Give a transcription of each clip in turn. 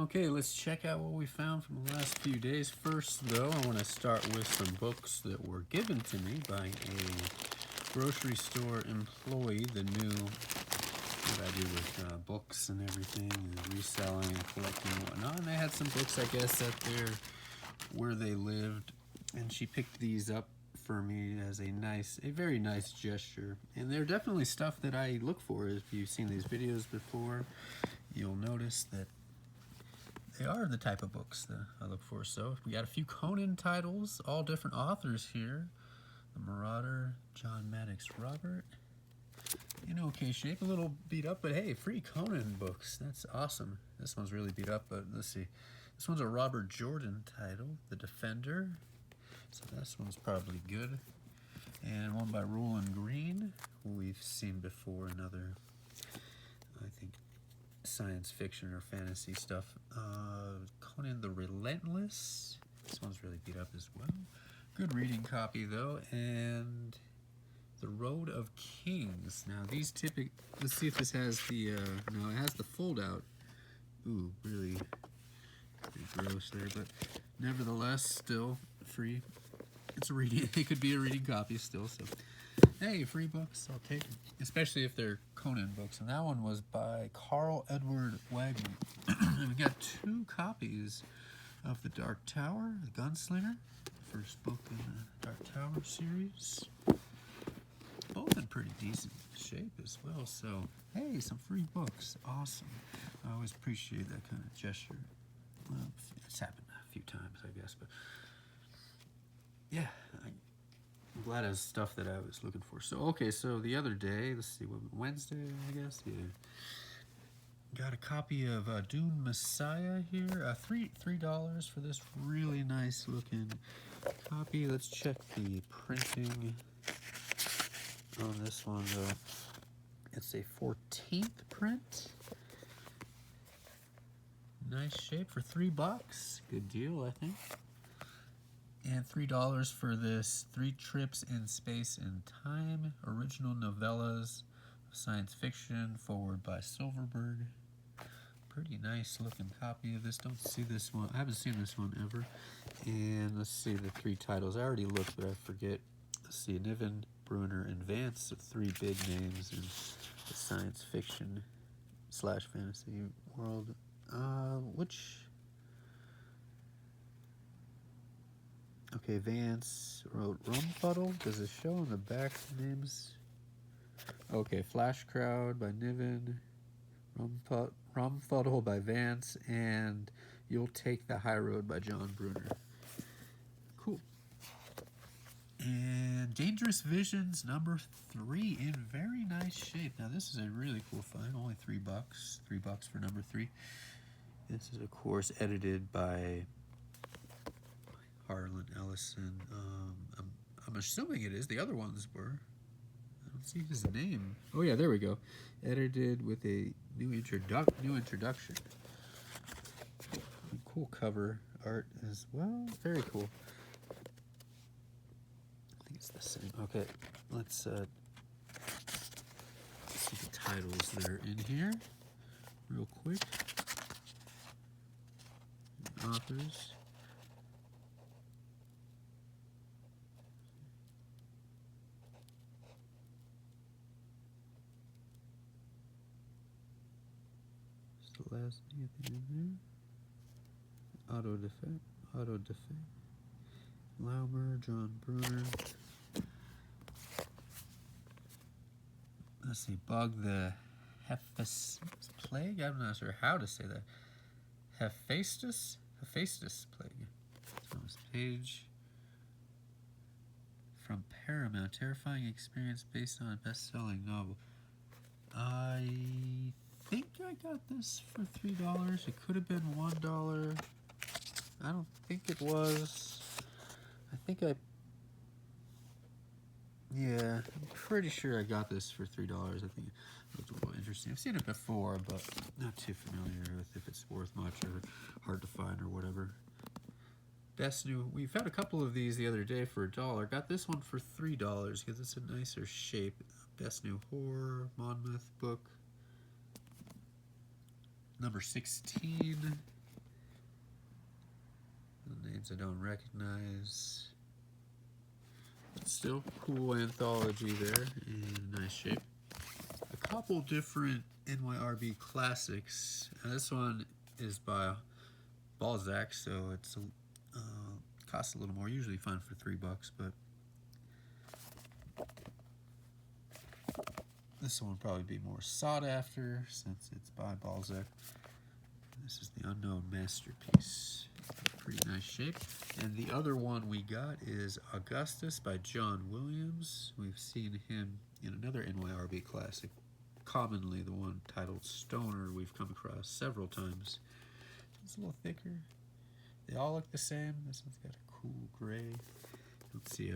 Okay, let's check out what we found from the last few days. First, though, I want to start with some books that were given to me by a grocery store employee. The new, what I do with books and everything, and reselling and collecting and whatnot. And they had some books, I guess, at where they lived, and she picked these up for me as a very nice gesture. And they're definitely stuff that I look for. If you've seen these videos before, you'll notice that they are the type of books that I look for. So we got a few Conan titles, all different authors here. The Marauder, John Maddox Robert. In okay shape, a little beat up, but hey, free Conan books. That's awesome. This one's really beat up, but let's see. This one's a Robert Jordan title, The Defender. So this one's probably good. And one by Roland Green, who we've seen before, another, I think, science fiction or fantasy stuff. Conan the Relentless. This one's really beat up as well. Good reading copy though. And The Road of Kings. Now these let's see if this has the, no, it has the fold out. Ooh, really gross there, but nevertheless, still free. It's a reading, it could be a reading copy still, so hey, free books, I'll take them. Especially if they're Conan books. And that one was by Carl Edward Wagner. And we got 2 copies of The Dark Tower, The Gunslinger, the first book in the Dark Tower series. Both in pretty decent shape as well. So, hey, some free books. Awesome. I always appreciate that kind of gesture. Well, it's happened a few times, I guess, but yeah, I'm glad it's stuff that I was looking for. So, okay, so the other day, let's see, Wednesday, I guess, yeah. Got a copy of Dune Messiah here. $3 for this really nice looking copy. Let's check the printing on this one, though. It's a 14th print. Nice shape for $3. Good deal, I think. And $3 for this 3 Trips in Space and Time, original novellas of science fiction, forward by Silverberg. Pretty nice looking copy of this. Don't see this one. I haven't seen this one ever. And let's see the 3 titles. I already looked, but I forget. Let's see, Niven, Bruner, and Vance, the 3 big names in the science fiction / fantasy world. Okay, Vance wrote Rumfuddle. Does it show on the back names? Okay, Flash Crowd by Niven, Rumfuddle by Vance, and You'll Take the High Road by John Bruner. Cool. And Dangerous Visions number 3 in very nice shape. Now this is a really cool find. Only $3. $3 for number 3. This is, of course, edited by Harlan Ellison. I'm assuming it is. The other ones were. I don't see his name. Oh yeah, there we go. Edited with a new introduction. Cool cover art as well. Very cool. I think it's the same. Okay, let's see the titles that are in here real quick. Authors. The last anything in there. Auto Defect. Laumer, John Bruner. Let's see, Bug the Hephaestus Plague. I'm not sure how to say that. Hephaestus Plague. Thomas Page. From Paramount, terrifying experience based on a best-selling novel. I think I got this for $3. It could have been $1. I don't think it was. Yeah, I'm pretty sure I got this for $3. I think it looked a little interesting. I've seen it before, but not too familiar with if it's worth much or hard to find or whatever. Best New, we found a couple of these the other day for $1. Got this one for $3 because it's a nicer shape. Best New Horror, Monmouth book. Number 16. names I don't recognize. But still, cool anthology there in nice shape. A couple different NYRB classics. This one is by Balzac, so it's costs a little more. Usually find for $3, but this one will probably be more sought after since it's by Balzac. This is the Unknown Masterpiece. Pretty nice shape. And the other one we got is Augustus by John Williams. We've seen him in another NYRB classic, commonly the one titled Stoner, we've come across several times. It's a little thicker. They all look the same. This one's got a cool gray. Let's see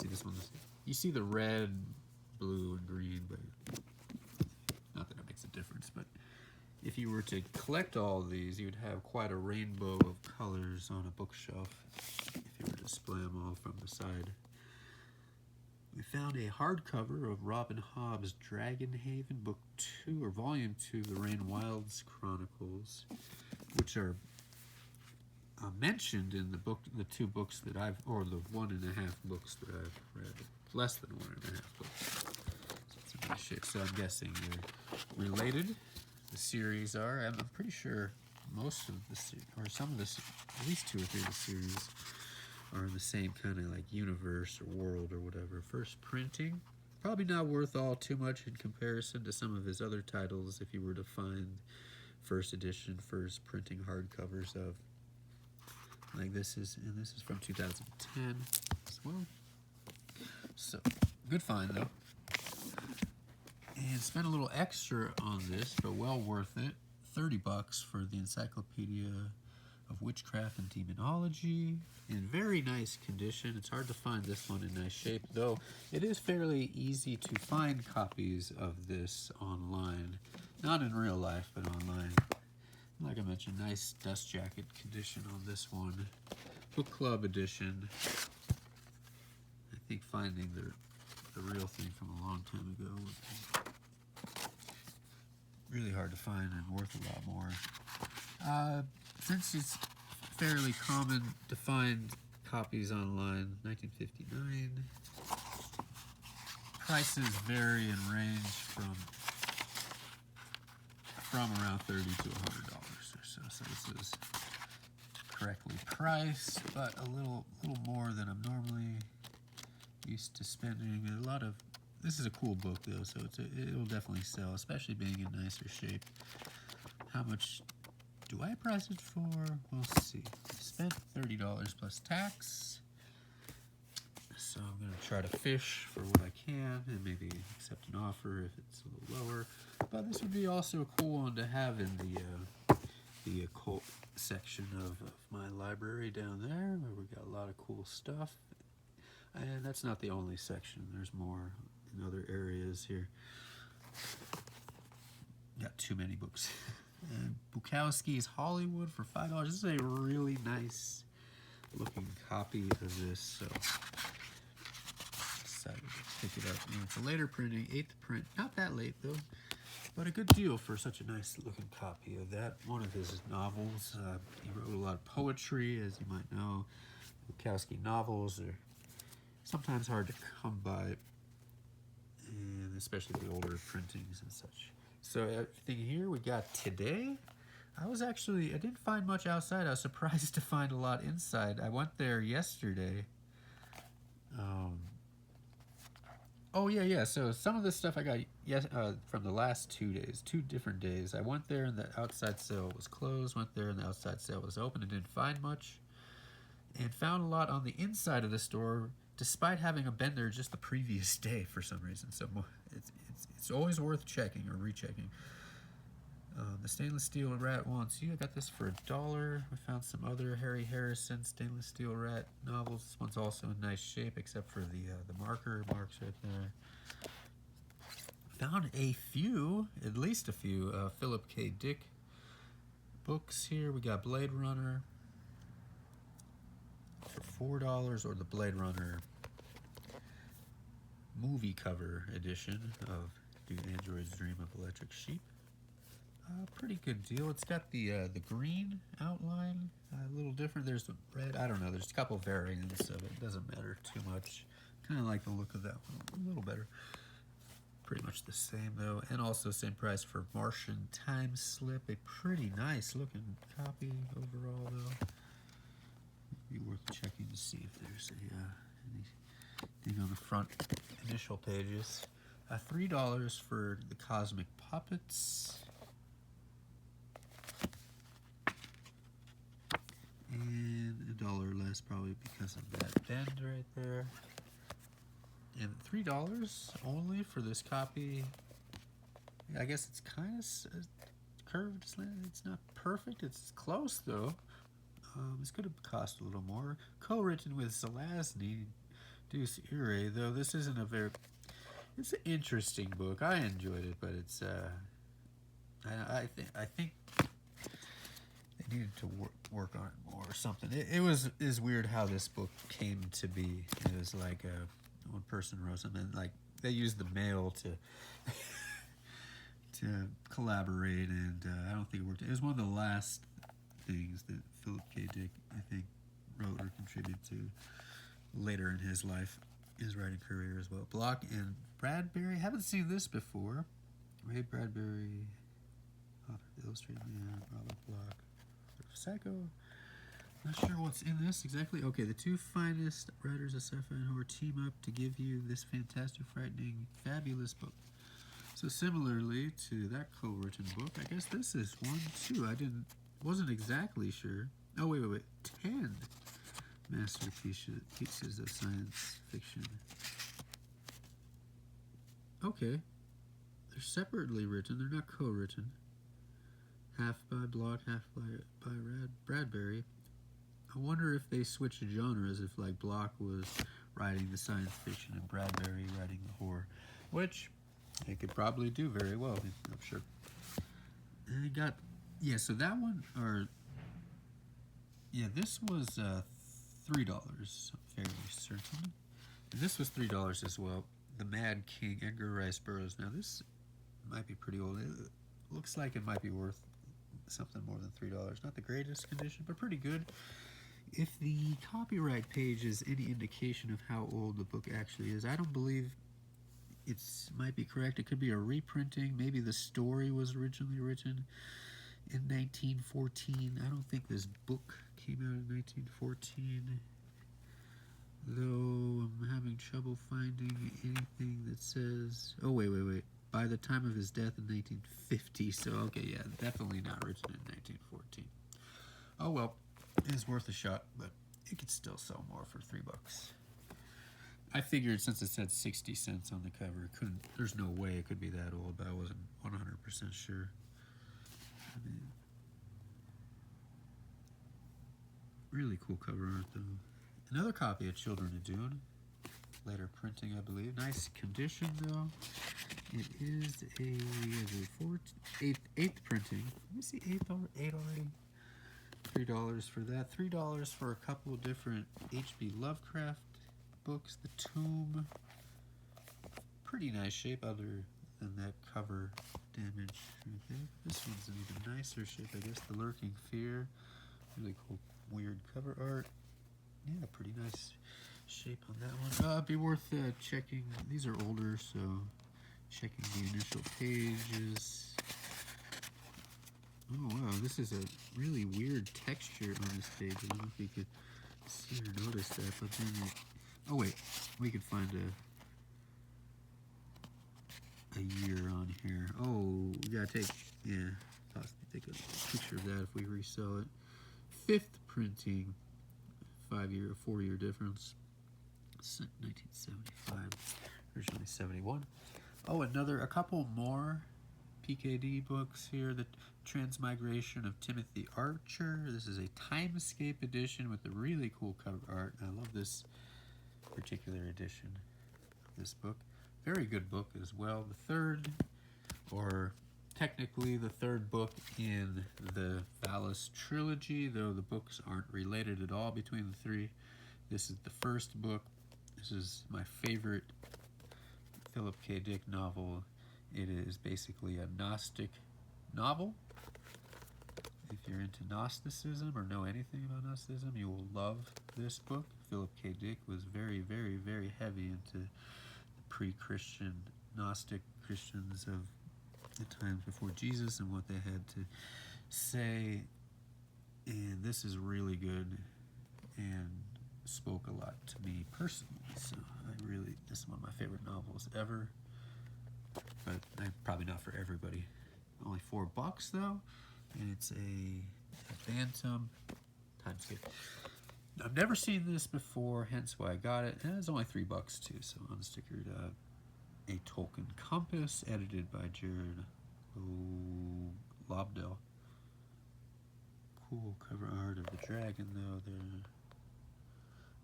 this one. You see the red, blue, and green, but not that it makes a difference. But if you were to collect all of these, you would have quite a rainbow of colors on a bookshelf if you were to display them all from the side. We found a hardcover of Robin Hobb's Dragonhaven, Book 2, or Volume 2, The Rain Wilds Chronicles, which are mentioned in the two books that I've, or the 1.5 books that I've read, less than 1.5 books. So it's a nice shape. So I'm guessing they're related. The series are. I'm pretty sure most of the or some of this, at least 2 or 3 of the series are in the same kind of like universe or world or whatever. First printing, probably not worth all too much in comparison to some of his other titles if you were to find first edition, first printing hardcovers of. Like this is, and this is from 2010 as well. So, good find though. And spent a little extra on this, but well worth it. $30 for the Encyclopedia of Witchcraft and Demonology. In very nice condition. It's hard to find this one in nice shape, though it is fairly easy to find copies of this online. Not in real life, but online. Like I mentioned, nice dust jacket condition on this one. Book Club edition. I think finding the real thing from a long time ago would be really hard to find and worth a lot more. Since it's fairly common to find copies online, 1959. Prices vary and range from around $30 to $100 or so. So this is correctly priced, but a little more than I'm normally used to spending. This is a cool book though, so it'll definitely sell, especially being in nicer shape. How much do I price it for? We'll see. Spent $30 plus tax. So I'm going to try to fish for what I can and maybe accept an offer if it's a little lower. But this would be also a cool one to have in the occult section of my library down there, where we got a lot of cool stuff. And that's not the only section. There's more in other areas here. Got too many books. And Bukowski's Hollywood for $5. This is a really nice looking copy of this, so decided to pick it up. And it's a later printing, 8th print, not that late though, but a good deal for such a nice looking copy of that. One of his novels. He wrote a lot of poetry, as you might know. Bukowski novels are sometimes hard to come by, and especially the older printings and such. So everything here we got today. I didn't find much outside. I was surprised to find a lot inside. I went there yesterday. Oh yeah. So some of the stuff I got from the last 2 days, 2 different days. I went there and the outside sale was closed. Went there and the outside sale was open and didn't find much. And found a lot on the inside of the store, despite having been there just the previous day for some reason. So it's always worth checking or rechecking. The stainless steel rat wants you. I got this for $1. We found some other Harry Harrison stainless steel rat novels. This one's also in nice shape, except for the marks right there. Found at least a few Philip K. Dick books here. We got Blade Runner for $4, or the Blade Runner movie cover edition of Do Androids Dream of Electric Sheep. Pretty good deal. It's got the green outline, a little different. There's the red. I don't know. There's a couple variants of it. Doesn't matter too much. Kind of like the look of that one a little better. Pretty much the same though, and also same price for Martian Time Slip. A pretty nice looking copy overall though. Be worth checking to see if there's anything on the front initial pages. $3 for the Cosmic Puppets. And $1 less probably because of that bend right there. And $3 only for this copy. Yeah, I guess it's kind of curved, slanted. It's not perfect. It's close though. It's going to cost a little more. Co-written with Zelazny Deuce Ire, though this isn't a very. It's an interesting book. I enjoyed it, but it's. I think they needed to work on it more or something. It is weird how this book came to be. It was like one person wrote something like they used the mail to to collaborate, and I don't think it worked. It was one of the last things that Philip K. Dick, I think, wrote or contributed to later in his life, his writing career as well. Block and Bradbury. Haven't seen this before. Ray Bradbury, author, illustrator, Robert Block, Psycho. Not sure what's in this exactly. Okay, the two finest writers of sci-fi and horror team up to give you this fantastic, frightening, fabulous book. So similarly to that co-written book, I guess this is one too. Wasn't exactly sure. Oh wait, 10 masterpieces of science fiction. Okay, they're separately written. They're not co-written. Half by Block, half by Bradbury. I wonder if they switched genres. If like Block was writing the science fiction and Bradbury writing the horror, which they could probably do very well. I'm sure. And I got. Yeah, so that one, this was $3, I'm fairly certain. And this was $3 as well. The Mad King, Edgar Rice Burroughs. Now this might be pretty old. It looks like it might be worth something more than $3. Not the greatest condition, but pretty good. If the copyright page is any indication of how old the book actually is, I don't believe it might be correct. It could be a reprinting. Maybe the story was originally written in 1914. I don't think this book came out in 1914, though I'm having trouble finding anything that says, oh wait, by the time of his death in 1950, so okay, yeah, definitely not written in 1914. Oh well, it's worth a shot, but it could still sell more for $3. I figured since it said 60 cents on the cover, there's no way it could be that old, but I wasn't 100% sure. Really cool cover art though. Another copy of Children of Dune. Later printing, I believe. Nice condition though. It is eighth printing. Let me see, eight already. $3 for that. $3 for a couple of different H.P. Lovecraft books. The Tomb. Pretty nice shape other than that cover damage right there. This one's an even nicer shape, I guess. The Lurking Fear. Really cool, weird cover art. Yeah, pretty nice shape on that one. Be worth checking. These are older, so checking the initial pages. Oh wow, this is a really weird texture on this page. I don't know if you could see or notice that, but then oh wait, we could find a year on here. Oh, we gotta possibly take a picture of that if we resell it. 5th printing, 4-year difference. 1975, originally 71. Oh, a couple more PKD books here. The Transmigration of Timothy Archer. This is a Timescape edition with a really cool cover art. I love this particular edition of this book. Very good book as well. The third, or technically the third book in the Valis trilogy, though the books aren't related at all between the three. This is the first book. This is my favorite Philip K. Dick novel. It is basically a Gnostic novel. If you're into Gnosticism or know anything about Gnosticism, you will love this book. Philip K. Dick was very, very, very heavy into the pre-Christian Gnostic Christians of the times before Jesus and what they had to say. And this is really good and spoke a lot to me personally. So this is one of my favorite novels ever. But probably not for everybody. Only $4 though, and it's a Bantam time skip. I've never seen this before, hence why I got it. And it's only $3 too, so unstickered. A Tolkien Compass, edited by Jared Lobdell. Cool cover art of the dragon though. The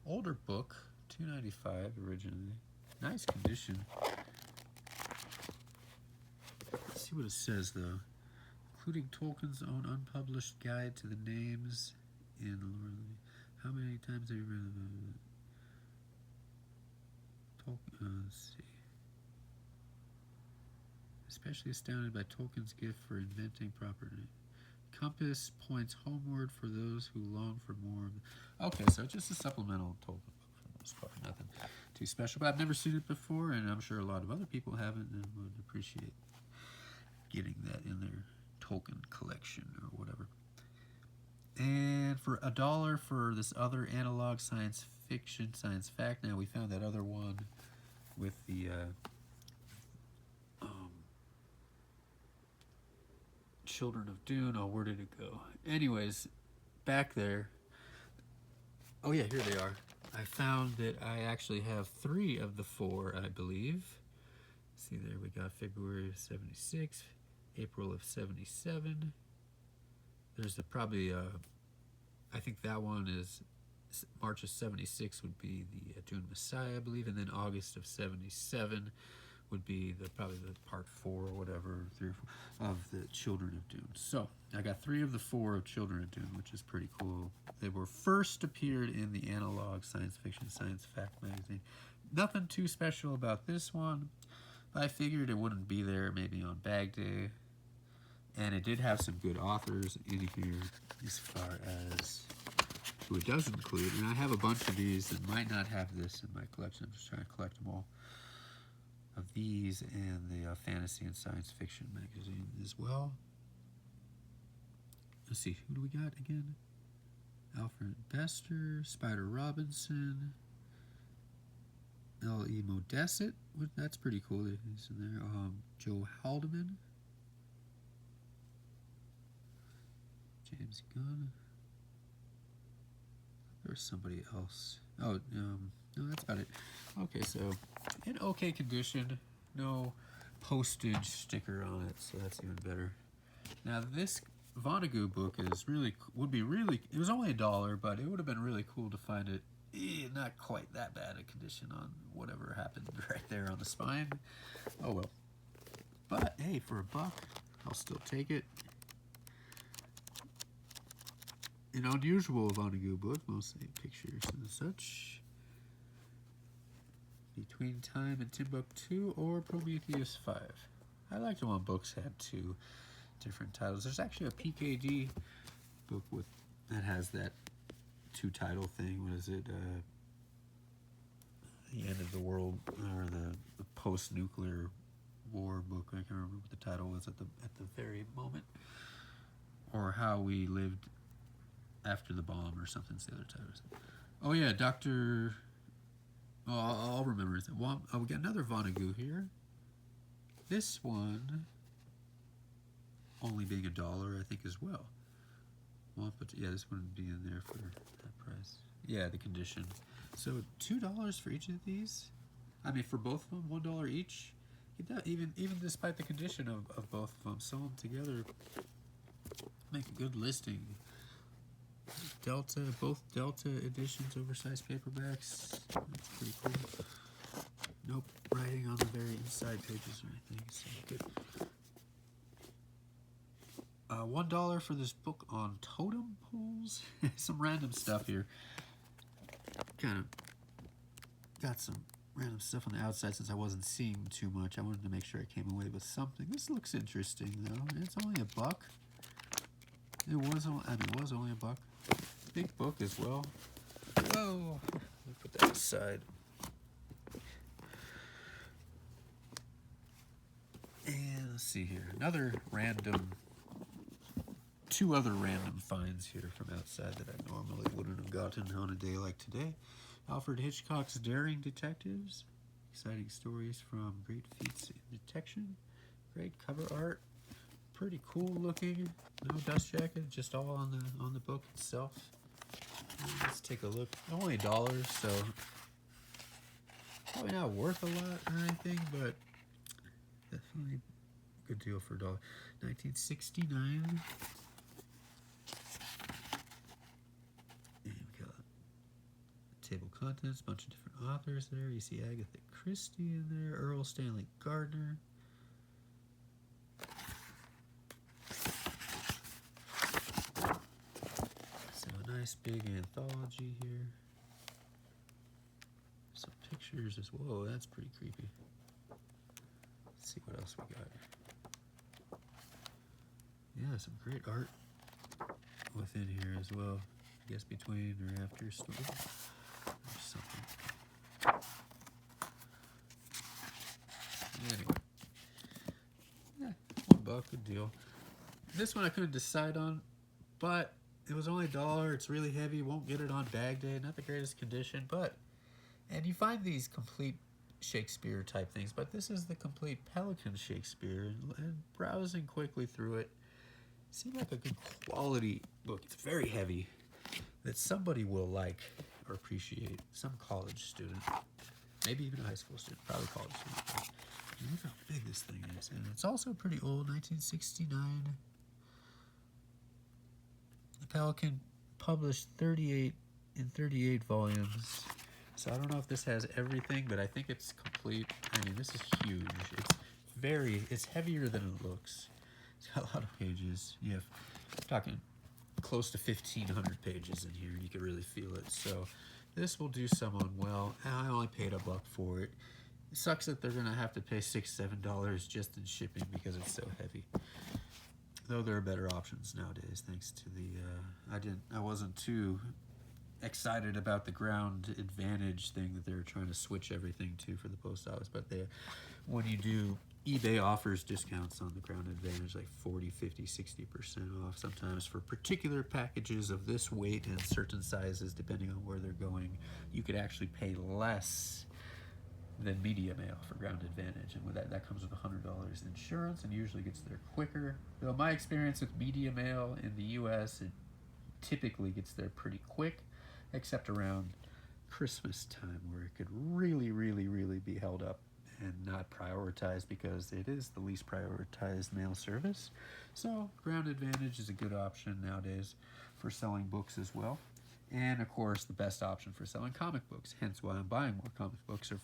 older book, $2.95 originally. Nice condition. Let's see what it says though. Including Tolkien's own unpublished guide to the names in the Lord of the Rings. How many times have you read Tolkien? Let's see. Especially astounded by Tolkien's gift for inventing proper names. Compass points homeward for those who long for more. Okay, so just a supplemental Tolkien book for the most part. Nothing too special, but I've never seen it before, and I'm sure a lot of other people haven't and would appreciate getting that in their Tolkien collection or whatever. And for $1 for this other analog science fiction, science fact. Now we found that other one with the Children of Dune. Oh, where did it go? Anyways, back there. Oh yeah, here they are. I found that I actually have 3 of the 4, I believe. See there, we got February of 76, April of 77. There's probably I think that one is March of 76 would be the Dune Messiah, I believe, and then August of 77 would be probably the part 4 or whatever, 3 or 4 of the Children of Dune. So I got 3 of the 4 of Children of Dune, which is pretty cool. They were first appeared in the Analog Science Fiction Science Fact magazine. Nothing too special about this one. I figured it wouldn't be there maybe on Bag Day. And it did have some good authors in here as far as who it does include. And I have a bunch of these that might not have this in my collection. I'm just trying to collect them all. Of these and the Fantasy and Science Fiction magazine as well. Let's see, who do we got again? Alfred Bester, Spider Robinson, L.E. Modesset. That's pretty cool. He's in there. Joe Haldeman, James Gunn. There's somebody else. Oh, no, that's about it. Okay, so in okay condition, no postage sticker on it, so that's even better. Now this Vonnegut book is would be really. It was only $1, but it would have been really cool to find it not quite that bad a condition on whatever happened right there on the spine. Oh well. But hey, for $1, I'll still take it. An unusual Vonnegut book, mostly pictures and such. Between Time and Timbuktu or Prometheus 5. I liked it when books had 2 different titles. There's actually a PKD book that has that 2-title thing. What is it? The End of the World, or the post-nuclear war book. I can't remember what the title was at the very moment. Or How We Lived After the Bomb or something's the other title. Oh yeah, Dr. Oh, I'll remember it. Well, we got another Vonnegut here. This one only being $1, I think, as well. But yeah, this wouldn't be in there for that price. Yeah, the condition. So $2 for each of these. I mean, for both of them, $1 each. Even despite the condition of both of them, sew them together, make a good listing. Both Delta editions, oversized paperbacks. That's pretty cool. Nope, writing on the very inside pages or anything. So good. $1 for this book on totem poles. Some random stuff here. Kind of got some random stuff on the outside since I wasn't seeing too much. I wanted to make sure I came away with something. This looks interesting though. It's only $1. It was only $1. Big book as well. Whoa! Let me put that aside. And let's see here. Two other random finds here from outside that I normally wouldn't have gotten on a day like today. Alfred Hitchcock's Daring Detectives. Exciting stories from great feats in detection. Great cover art. Pretty cool looking. No dust jacket, just all on the book itself. Let's take a look. Only $1, so probably not worth a lot or anything, but definitely a good deal for $1. 1969. And we got table contents, bunch of different authors there. You see Agatha Christie in there, Earl Stanley Gardner. So a nice big anthology here. Some pictures as well. Whoa, that's pretty creepy. Let's see what else we got. Yeah, some great art within here as well. I guess between or after story. There's something. Anyway. Yeah, $1, good deal. This one I couldn't decide on, but it was only $1. It's really heavy. Won't get it on bag day. Not the greatest condition, but... And you find these complete Shakespeare type things, but this is the complete Pelican Shakespeare. And browsing quickly through it, seemed like a good quality book. It's very heavy, that somebody will like or appreciate. Some college student, maybe even a high school student, probably college student. Look how big this thing is, and it's also pretty old, 1969. The Pelican published 38 volumes. So I don't know if this has everything, but I think it's complete. I mean, this is huge. It's heavier than it looks. It's got a lot of pages. I'm talking close to 1,500 pages in here. You can really feel it. So this will do someone well. I only paid $1 for it. It sucks that they're gonna have to pay $6, $7 just in shipping because it's so heavy. Though there are better options nowadays, thanks to the. I wasn't too excited about the Ground Advantage thing that they're trying to switch everything to for the post office, but when you do, eBay offers discounts on the Ground Advantage, like 40, 50, 60% off sometimes for particular packages of this weight and certain sizes, depending on where they're going. You could actually pay less than Media Mail for Ground Advantage, and with that comes with $100 insurance, and usually gets there quicker. Though my experience with Media Mail in the US, it typically gets there pretty quick, except around Christmas time, where it could really, really, really be held up and not prioritized because it is the least prioritized mail service. So Ground Advantage is a good option nowadays for selling books as well. And of course, the best option for selling comic books, hence why I'm buying more comic books or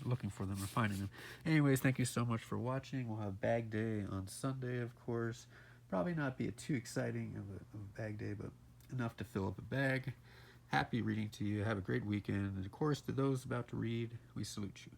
looking for them or finding them. Anyways, thank you so much for watching. We'll have bag day on Sunday, of course. Probably not be too exciting of a bag day, but enough to fill up a bag. Happy reading to you. Have a great weekend. And of course, to those about to read, we salute you.